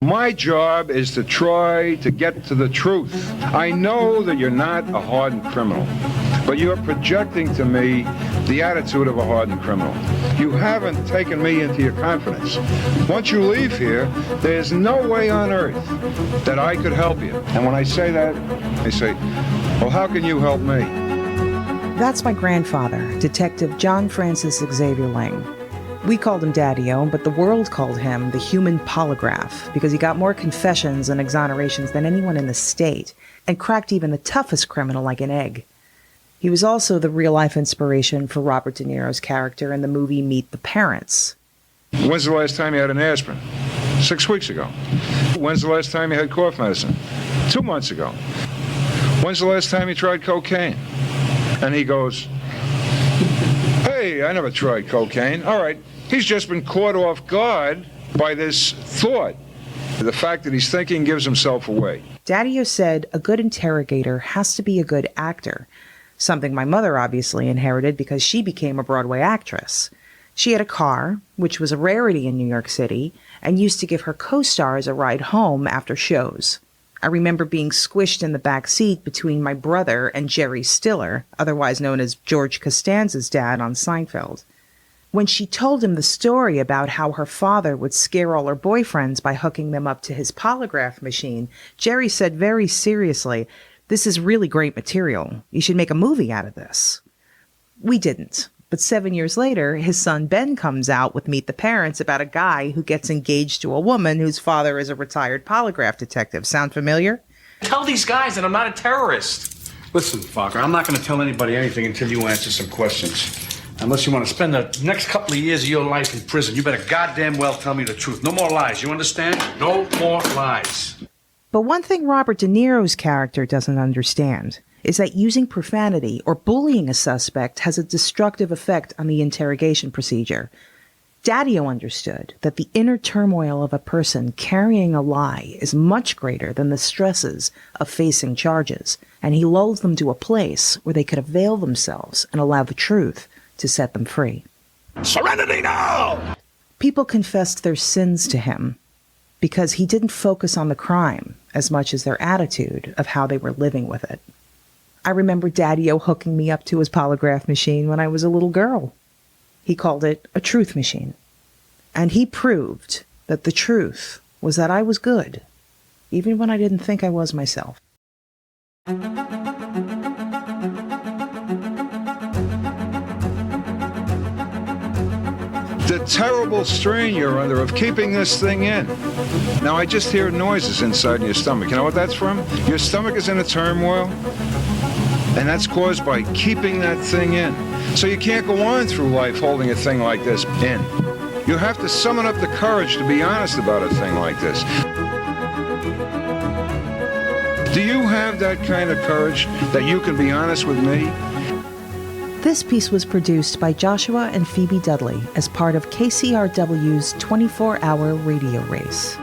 My job is to try to get to the truth. I know that you're not a hardened criminal, but you're projecting to me the attitude of a hardened criminal. You haven't taken me into your confidence. Once you leave here, there's no way on earth that I could help you. And when I say that, I say, well, how can you help me? That's my grandfather, Detective John Francis Xavier Lang. We called him Daddy-O, but the world called him the Human Polygraph because he got more confessions and exonerations than anyone in the state and cracked even the toughest criminal like an egg. He was also the real-life inspiration for Robert De Niro's character in the movie Meet the Parents. When's the last time you had an aspirin? 6 weeks ago. When's the last time you had cough medicine? 2 months ago. When's the last time you tried cocaine? And he goes, hey, I never tried cocaine. All right. He's just been caught off guard by this thought. The fact that he's thinking gives himself away. Daddy-O said a good interrogator has to be a good actor, something my mother obviously inherited because she became a Broadway actress. She had a car, which was a rarity in New York City, and used to give her co-stars a ride home after shows. I remember being squished in the back seat between my brother and Jerry Stiller, otherwise known as George Costanza's dad on Seinfeld. When she told him the story about how her father would scare all her boyfriends by hooking them up to his polygraph machine, Jerry said very seriously, "This is really great material. You should make a movie out of this." We didn't. But 7 years later, his son Ben comes out with Meet the Parents about a guy who gets engaged to a woman whose father is a retired polygraph detective. Sound familiar? Tell these guys that I'm not a terrorist. Listen, Fokker, I'm not going to tell anybody anything until you answer some questions. Unless you want to spend the next couple of years of your life in prison, you better goddamn well tell me the truth. No more lies, you understand? No more lies. But one thing Robert De Niro's character doesn't understand is that using profanity or bullying a suspect has a destructive effect on the interrogation procedure. Daddy-O understood that the inner turmoil of a person carrying a lie is much greater than the stresses of facing charges, and he lulled them to a place where they could avail themselves and allow the truth to set them free. Serenity now! People confessed their sins to him because he didn't focus on the crime as much as their attitude of how they were living with it. I remember Daddy-O hooking me up to his polygraph machine when I was a little girl. He called it a truth machine. And he proved that the truth was that I was good, even when I didn't think I was myself. The terrible strain you're under of keeping this thing in. Now, I just hear noises inside your stomach. You know what that's from? Your stomach is in a turmoil, and that's caused by keeping that thing in. So you can't go on through life holding a thing like this in. You have to summon up the courage to be honest about a thing like this. Do you have that kind of courage that you can be honest with me? This piece was produced by Joshua and Phoebe Dudley as part of KCRW's 24-hour radio race.